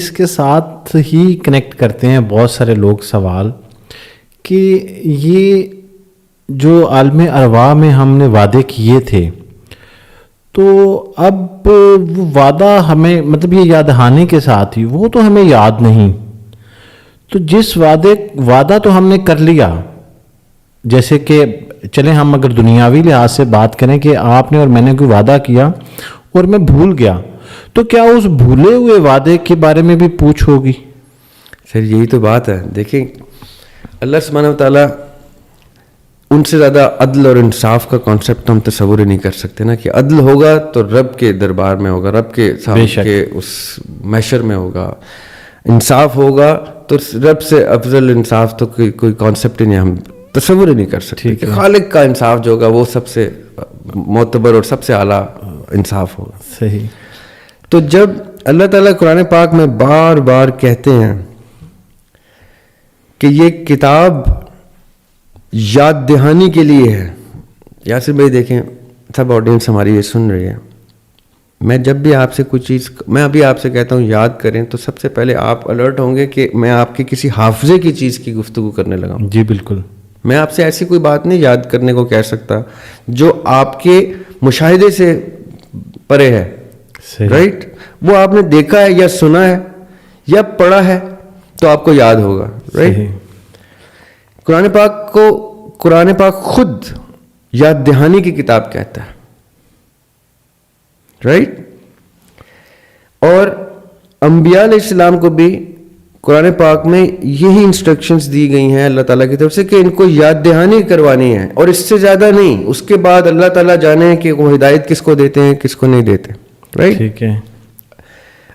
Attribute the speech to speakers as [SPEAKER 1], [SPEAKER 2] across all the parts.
[SPEAKER 1] اس کے ساتھ ہی کنیکٹ کرتے ہیں بہت سارے لوگ سوال کہ یہ جو عالم ارواح میں ہم نے وعدے کیے تھے تو اب وہ وعدہ ہمیں مطلب یہ یاد دہانی کے ساتھ ہی وہ تو ہمیں یاد نہیں. تو جس وعدہ تو ہم نے کر لیا، جیسے کہ چلیں ہم اگر دنیاوی لحاظ سے بات کریں کہ آپ نے اور میں نے کوئی وعدہ کیا اور میں بھول گیا، تو کیا اس بھولے ہوئے وعدے کے بارے میں بھی پوچھ ہوگی؟
[SPEAKER 2] سر یہی تو بات ہے. دیکھیں اللہ سبحانہ و تعالیٰ ان سے زیادہ عدل اور انصاف کا کانسیپٹ ہم تصور ہی نہیں کر سکتے نا، کہ عدل ہوگا تو رب کے دربار میں ہوگا، رب کے سامنے اس محشر میں ہوگا. انصاف ہوگا تو رب سے افضل انصاف تو کوئی کانسیپٹ ہی نہیں، ہم تصور ہی نہیں کر سکتے کہ خالق کا انصاف جو ہوگا وہ سب سے معتبر اور سب سے اعلیٰ انصاف ہوگا.
[SPEAKER 1] صحیح.
[SPEAKER 2] تو جب اللہ تعالیٰ قرآن پاک میں بار بار کہتے ہیں کہ یہ کتاب یاد دہانی کے لیے ہے. یاسر بھائی دیکھیں، سب آڈینس ہماری یہ سن رہی ہے، میں جب بھی آپ سے کوئی چیز، میں ابھی آپ سے کہتا ہوں یاد کریں، تو سب سے پہلے آپ الرٹ ہوں گے کہ میں آپ کی کسی حافظے کی چیز کی گفتگو کرنے لگا ہوں.
[SPEAKER 1] جی بالکل.
[SPEAKER 2] میں آپ سے ایسی کوئی بات نہیں یاد کرنے کو کہہ سکتا جو آپ کے مشاہدے سے پرے ہے. رائٹ؟ وہ آپ نے دیکھا ہے یا سنا ہے یا پڑھا ہے تو آپ کو یاد ہوگا. رائٹ؟ قرآن پاک خود یاد دہانی کی کتاب کہتا ہے. رائٹ؟ اور انبیاء علیہ السلام کو بھی قرآن پاک میں یہی انسٹرکشنز دی گئی ہیں اللہ تعالیٰ کی طرف سے کہ ان کو یاد دہانی کروانی ہے، اور اس سے زیادہ نہیں. اس کے بعد اللہ تعالیٰ جانے کہ وہ ہدایت کس کو دیتے ہیں کس کو نہیں دیتے. رائٹ؟
[SPEAKER 1] ٹھیک ہے.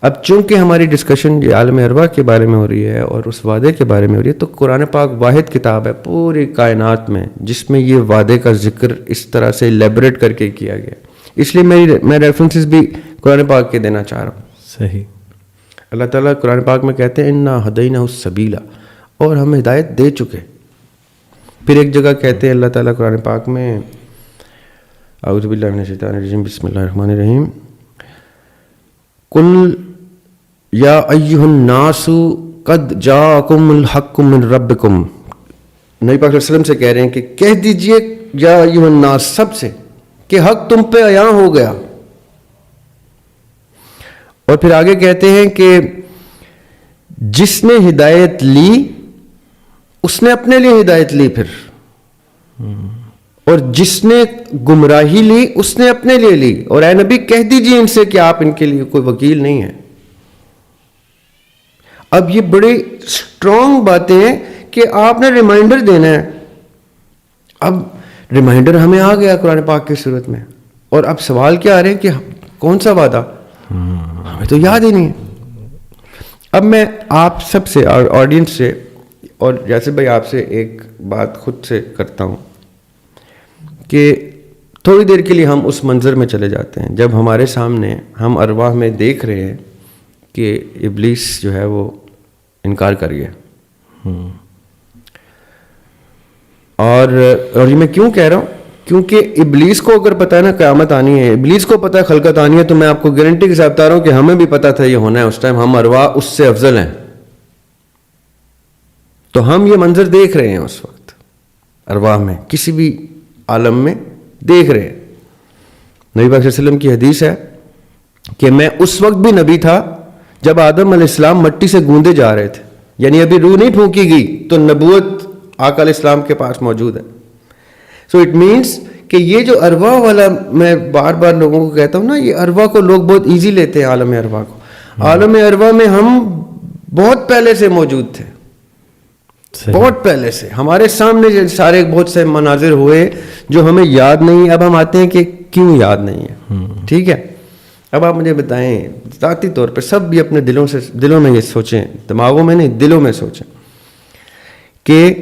[SPEAKER 2] اب چونکہ ہماری ڈسکشن یہ عالم ارواح کے بارے میں ہو رہی ہے اور اس وعدے کے بارے میں ہو رہی ہے، تو قرآن پاک واحد کتاب ہے پوری کائنات میں جس میں یہ وعدے کا ذکر اس طرح سے ایلیبریٹ کر کے کیا گیا. اس لیے میں ریفرنسز بھی قرآن پاک کے دینا چاہ رہا ہوں.
[SPEAKER 1] صحیح.
[SPEAKER 2] اللہ تعالیٰ قرآن پاک میں کہتے ہیں انا ہدینہ السبیلا، اور ہم ہدایت دے چکے. پھر ایک جگہ کہتے ہیں اللہ تعالیٰ قرآن پاک میں، اعوذ باللہ من الشیطان الرجیم بسم اللہ الرحمن الرحیم، قل یا ایھا الناس قد جاءکم الحق من ربکم. نبی پاک صلی اللہ علیہ وسلم سے کہہ رہے ہیں کہ کہہ دیجئے یا ایھا الناس سب سے کہ حق تم پہ عیاں ہو گیا. اور پھر آگے کہتے ہیں کہ جس نے ہدایت لی اس نے اپنے لیے ہدایت لی، پھر اور جس نے گمراہی لی اس نے اپنے لیے لی. اور اے نبی کہہ دیجئے ان سے کہ آپ ان کے لیے کوئی وکیل نہیں ہے. اب یہ بڑی اسٹرانگ باتیں ہیں کہ آپ نے ریمائنڈر دینا ہے. اب ریمائنڈر ہمیں آ گیا قرآن پاک کی صورت میں، اور اب سوال کیا آ رہے ہیں کہ کون سا وعدہ؟ ہمیں تو یاد ہی نہیں ہے. اب میں آپ سب سے اور آڈینس سے اور جیسے بھائی آپ سے ایک بات خود سے کرتا ہوں کہ تھوڑی دیر کے لیے ہم اس منظر میں چلے جاتے ہیں جب ہمارے سامنے ہم ارواح میں دیکھ رہے ہیں کہ ابلیس جو ہے وہ انکار کر گیا. اور یہ میں کیوں کہہ رہا ہوں؟ کیونکہ ابلیس کو اگر پتہ ہے نا قیامت آنی ہے، ابلیس کو پتہ ہے خلقت آنی ہے، تو میں آپ کو گارنٹی کے ساتھ بتا رہا ہوں کہ ہمیں بھی پتہ تھا یہ ہونا ہے. اس ٹائم ہم ارواح اس سے افضل ہیں، تو ہم یہ منظر دیکھ رہے ہیں اس وقت ارواح میں کسی بھی عالم میں دیکھ رہے ہیں. نبی پاک صلی اللہ علیہ وسلم کی حدیث ہے کہ میں اس وقت بھی نبی تھا جب آدم علیہ السلام مٹی سے گوندے جا رہے تھے، یعنی ابھی روح نہیں پھونکی گئی تو نبوت آقا علیہ السلام کے پاس موجود ہے. سو اٹ مینس کہ یہ جو ارواح والا میں بار بار لوگوں کو کہتا ہوں نا، یہ ارواح کو لوگ بہت ایزی لیتے ہیں. عالم ارواح کو، عالم ارواح میں ہم بہت پہلے سے موجود تھے. بہت پہلے سے ہمارے سامنے سارے بہت سے مناظر ہوئے جو ہمیں یاد نہیں. اب ہم آتے ہیں کہ کیوں یاد نہیں ہے. ٹھیک ہے، اب آپ مجھے بتائیں ذاتی طور پہ سب بھی اپنے دلوں میں یہ سوچیں، دماغوں میں نہیں دلوں میں سوچیں کہ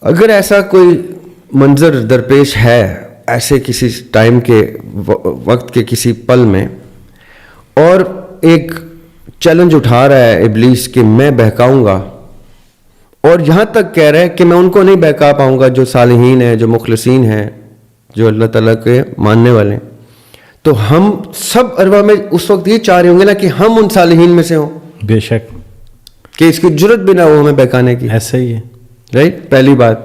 [SPEAKER 2] اگر ایسا کوئی منظر درپیش ہے ایسے کسی ٹائم کے وقت کے کسی پل میں، اور ایک چیلنج اٹھا رہا ہے ابلیس کہ میں بہکاؤں گا، اور یہاں تک کہہ رہا ہے کہ میں ان کو نہیں بہکا پاؤں گا جو صالحین ہیں، جو مخلصین ہیں، جو اللہ تعالیٰ کے ماننے والے ہیں، تو ہم سب ارواح میں اس وقت یہ چاہ رہے ہوں گے نا کہ ہم ان صالحین میں سے ہوں,
[SPEAKER 1] بے شک
[SPEAKER 2] کہ اس کی جرت بھی نہ ہو ہمیں بہکانے کی.
[SPEAKER 1] ایسا ہی ہے.
[SPEAKER 2] رائٹ, پہلی بات.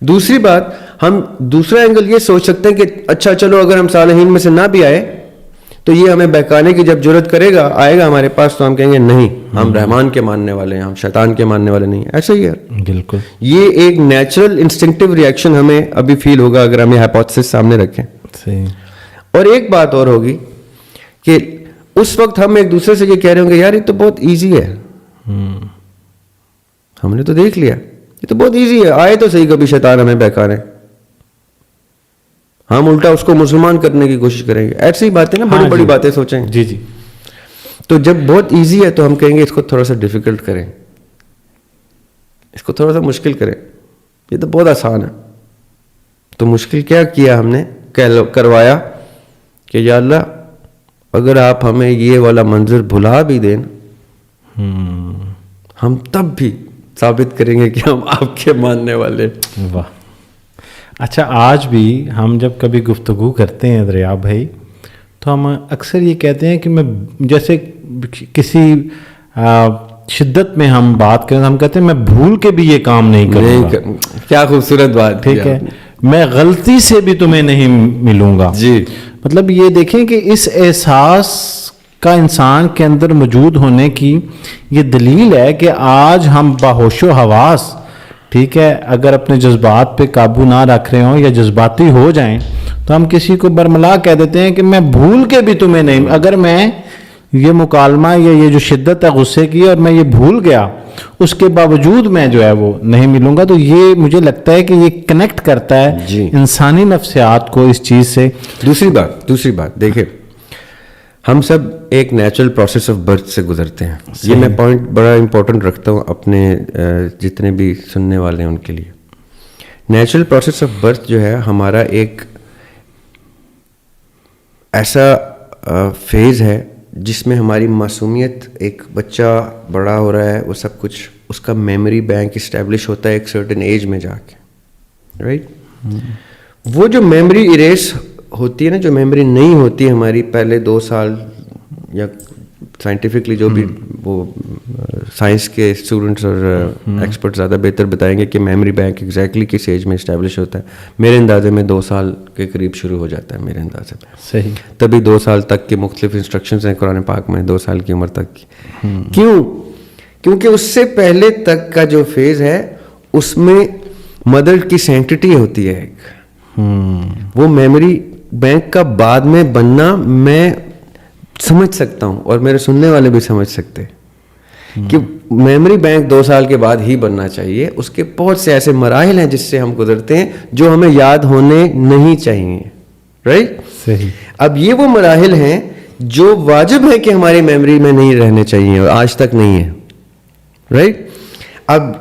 [SPEAKER 2] دوسری بات, ہم دوسرا اینگل یہ سوچ سکتے ہیں کہ اچھا چلو اگر ہم صالحین میں سے نہ بھی آئے تو یہ ہمیں بہکانے کی جب جرت کرے گا, آئے گا ہمارے پاس, تو ہم کہیں گے نہیں, ہم رحمان کے ماننے والے ہیں, ہم شیطان کے ماننے والے نہیں. ایسا ہی ہے
[SPEAKER 1] بالکل.
[SPEAKER 2] یہ ایک نیچرل انسٹنکٹیو ریئیکشن ہمیں ابھی فیل ہوگا اگر ہم یہ ہائپوتھسس سامنے رکھیں.
[SPEAKER 1] صحیح.
[SPEAKER 2] اور ایک بات اور ہوگی کہ اس وقت ہم ایک دوسرے سے یہ کہہ رہے ہوں گے یار یہ تو بہت ایزی ہے, ہم نے تو دیکھ لیا یہ تو بہت ایزی ہے, آئے تو صحیح کبھی شیطان ہمیں بہکانے, ہم الٹا اس کو مسلمان کرنے کی کوشش کریں گے. ایسی باتیں نا, بڑی بڑی باتیں سوچیں.
[SPEAKER 1] جی جی.
[SPEAKER 2] تو جب بہت ایزی ہے تو ہم کہیں گے اس کو تھوڑا سا ڈیفیکلٹ کریں, اس کو تھوڑا سا مشکل کریں, یہ تو بہت آسان ہے. تو مشکل کیا کیا ہم نے, کروایا کہ یا اللہ اگر آپ ہمیں یہ والا منظر بھلا بھی دیں ہم تب بھی ثابت کریں گے کہ ہم آپ کے ماننے والے.
[SPEAKER 1] واہ. اچھا, آج بھی ہم جب کبھی گفتگو کرتے ہیں دریاب بھائی تو ہم اکثر یہ کہتے ہیں کہ میں جیسے کسی شدت میں ہم بات کریں, ہم کہتے ہیں میں بھول کے بھی یہ کام نہیں کروں گا.
[SPEAKER 2] کیا خوبصورت بات.
[SPEAKER 1] ٹھیک ہے, میں غلطی سے بھی تمہیں نہیں ملوں گا.
[SPEAKER 2] جی.
[SPEAKER 1] مطلب یہ دیکھیں کہ اس احساس کا انسان کے اندر موجود ہونے کی یہ دلیل ہے کہ آج ہم باہوش و حواس, ٹھیک ہے, اگر اپنے جذبات پہ قابو نہ رکھ رہے ہوں یا جذباتی ہو جائیں تو ہم کسی کو برملا کہہ دیتے ہیں کہ میں بھول کے بھی تمہیں نہیں, اگر میں یہ مکالمہ یا یہ جو شدت ہے غصے کی اور میں یہ بھول گیا اس کے باوجود میں جو ہے وہ نہیں ملوں گا. تو یہ مجھے لگتا ہے کہ یہ کنیکٹ کرتا ہے انسانی نفسیات کو اس چیز سے.
[SPEAKER 2] دوسری بات دیکھیں, ہم سب ایک نیچرل پروسیس آف برتھ سے گزرتے ہیں. یہ میں پوائنٹ بڑا امپورٹنٹ رکھتا ہوں اپنے جتنے بھی سننے والے ہیں ان کے لیے. نیچرل پروسیس آف برتھ جو ہے ہمارا ایک ایسا فیز ہے جس میں ہماری معصومیت, ایک بچہ بڑا ہو رہا ہے, وہ سب کچھ اس کا میموری بینک اسٹیبلش ہوتا ہے ایک سرٹن ایج میں جا کے, رائٹ. وہ جو میموری اریز ہوتی ہے نا, جو میموری نہیں ہوتی ہماری پہلے 2 سال, یا سائنٹیفکلی جو بھی وہ سائنس کے اسٹوڈنٹس اور ایکسپرٹ زیادہ بہتر بتائیں گے کہ میموری بینک ایگزیکٹلی کس ایج میں اسٹیبلش ہوتا ہے. میرے اندازے میں 2 سال کے قریب شروع ہو جاتا ہے میرے اندازے میں.
[SPEAKER 1] صحیح.
[SPEAKER 2] تبھی 2 سال تک کے مختلف انسٹرکشنز ہیں قرآن پاک میں 2 سال کی عمر تک کی. کیوں؟ کیونکہ اس سے پہلے تک کا جو فیز ہے اس میں مدر کی سینٹٹی ہوتی ہے ایک, وہ میموری بینک کا بعد میں بننا میں سمجھ سکتا ہوں اور میرے سننے والے بھی سمجھ سکتے کہ میموری بینک 2 سال کے بعد ہی بننا چاہیے. اس کے بہت سے ایسے مراحل ہیں جس سے ہم گزرتے ہیں جو ہمیں یاد ہونے نہیں چاہیے, رائٹ.
[SPEAKER 1] صحیح.
[SPEAKER 2] اب یہ وہ مراحل ہیں جو واجب ہے کہ ہماری میموری میں نہیں رہنے چاہیے اور آج تک نہیں ہے, رائٹ. اب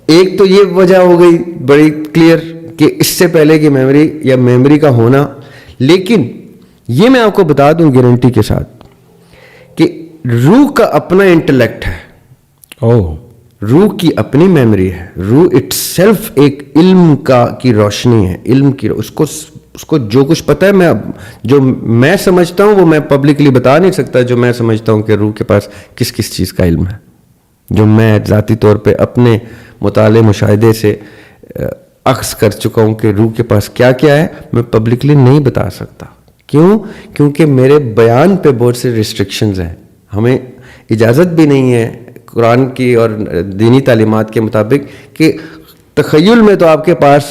[SPEAKER 2] ایک تو یہ وجہ ہو گئی بڑی کلیئر کہ اس سے پہلے کی میموری یا میموری کا ہونا. لیکن یہ میں آپ کو بتا دوں گارنٹی کے ساتھ کہ روح کا اپنا انٹلیکٹ ہے, روح کی اپنی میموری ہے. روح اٹ سیلف ایک علم کی روشنی ہے, علم کی. اس کو جو کچھ پتہ ہے, جو میں سمجھتا ہوں وہ میں پبلکلی بتا نہیں سکتا. جو میں سمجھتا ہوں کہ روح کے پاس کس کس چیز کا علم ہے, جو میں ذاتی طور پہ اپنے مطالعے مشاہدے سے اخذ کر چکا ہوں کہ روح کے پاس کیا کیا ہے, میں پبلکلی نہیں بتا سکتا. کیوں؟ کیونکہ میرے بیان پہ بہت سے ریسٹرکشنز ہیں. ہمیں اجازت بھی نہیں ہے قرآن کی اور دینی تعلیمات کے مطابق کہ تخیل میں تو آپ کے پاس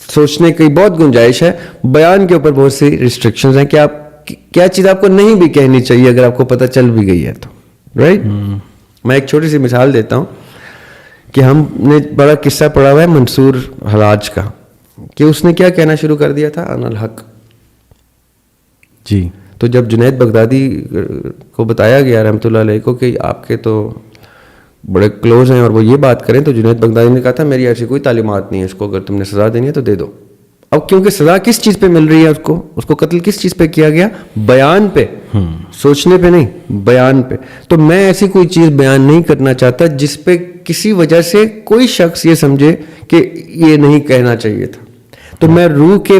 [SPEAKER 2] سوچنے کی بہت گنجائش ہے, بیان کے اوپر بہت سی ریسٹرکشنز ہیں کہ آپ کیا چیز آپ کو نہیں بھی کہنی چاہیے اگر آپ کو پتہ چل بھی گئی ہے تو, رائٹ. میں ایک چھوٹی سی مثال دیتا ہوں کہ ہم نے بڑا قصہ پڑھا ہوا ہے منصور حلاج کا, کہ اس نے کیا کہنا شروع کر دیا تھا, انا الحق.
[SPEAKER 1] جی.
[SPEAKER 2] تو جب جنید بغدادی کو بتایا گیا رحمۃ اللہ علیہ کو کہ آپ کے تو بڑے کلوز ہیں اور وہ یہ بات کریں, تو جنید بغدادی نے کہا تھا میری ایسی کوئی تعلیمات نہیں ہے, اس کو اگر تم نے سزا دینی ہے تو دے دو. اب کیونکہ سزا کس چیز پہ مل رہی ہے اس کو قتل کس چیز پہ کیا گیا, بیان پہ, سوچنے پہ نہیں, بیان پہ. تو میں ایسی کوئی چیز بیان نہیں کرنا چاہتا جس پہ کسی وجہ سے کوئی شخص یہ سمجھے کہ یہ نہیں کہنا چاہیے تھا. تو میں روح کے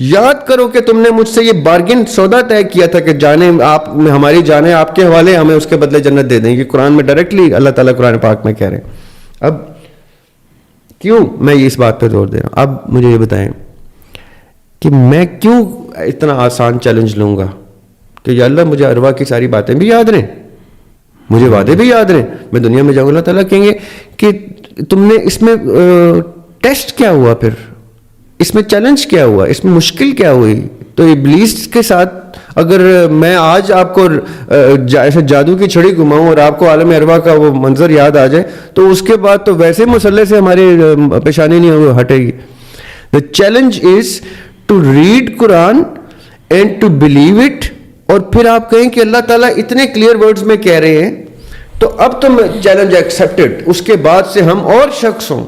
[SPEAKER 2] یاد کرو کہ تم نے مجھ سے یہ بارگن سودا طے کیا تھا کہ جانے آپ ہماری جانیں آپ کے حوالے، ہمیں اس کے بدلے جنت دے دیں گے. قرآن میں ڈائریکٹلی اللہ تعالیٰ قرآن پاک میں کہہ رہے ہیں. اب کیوں میں اس بات پہ زور دے رہا ہوں؟ اب مجھے یہ بتائیں کہ میں کیوں اتنا آسان چیلنج لوں گا کہ یا اللہ مجھے اروا کی ساری باتیں بھی یاد رہیں، مجھے وعدے بھی یاد رہیں، میں دنیا میں جاؤں. اللہ تعالیٰ کہیں گے کہ تم نے اس میں ٹیسٹ کیا ہوا، پھر اس میں چیلنج کیا ہوا، اس میں مشکل کیا ہوئی؟ تو ابلیس کے ساتھ اگر میں آج آپ کو ایسے جادو کی چھڑی گھماؤں اور آپ کو عالم اروا کا وہ منظر یاد آ جائے تو اس کے بعد تو ویسے مسئلے سے ہماری پیشانی نہیں ہٹے گی. The challenge is to read Quran and to believe it. اور پھر آپ کہیں کہ اللہ تعالیٰ اتنے کلیئر ورڈز میں کہہ رہے ہیں تو اب تو چیلنج ایکسیپٹڈ. اس کے بعد سے ہم اور شخص ہوں،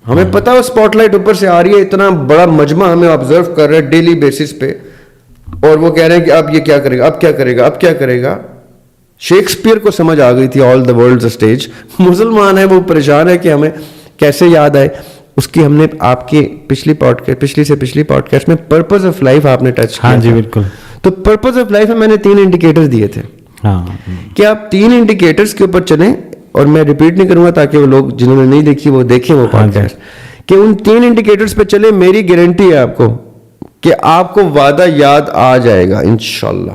[SPEAKER 2] ہمیں پتا ہو اسپاٹ لائٹ اوپر سے آ رہی ہے، اتنا بڑا مجمع ہمیں آبزرو کر رہا ہے ڈیلی بیسس پہ، اور وہ کہہ رہے ہیں کہ اب یہ کیا کرے گا، اب کیا کرے گا، اب کیا کرے گا. شیکسپیئر کو سمجھ آ گئی تھی آل دا ورلڈز اسٹیج. مسلمان ہے وہ پریشان ہے کہ ہمیں کیسے یاد آئے. اس کی ہم نے آپ کی پچھلی سے پچھلی پوڈ کاسٹ میں پرپز آف لائف آپ نے ٹچ کیا.
[SPEAKER 1] ہاں جی بالکل.
[SPEAKER 2] تو پرپز آف لائف میں میں نے 3 انڈیکیٹرز دیے تھے کہ آپ 3 انڈیکیٹرز کے اوپر چلیں. اور میں ریپیٹ نہیں کروں گا تاکہ وہ لوگ جنہوں نے نہیں دیکھی وہ دیکھیں وہ پوڈ کاسٹ، کہ ان 3 انڈیکیٹرز پہ چلیں. میری گارنٹی ہے آپ کو کہ آپ کو وعدہ یاد آ جائے گا انشاءاللہ.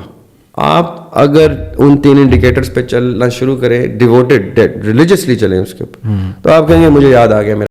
[SPEAKER 2] آپ اگر ان 3 انڈیکیٹرز پہ چلنا شروع کریں، ڈیووٹڈ ریلیجسلی چلیں اس کے اوپر، تو آپ کہیں گے مجھے یاد آ گیا.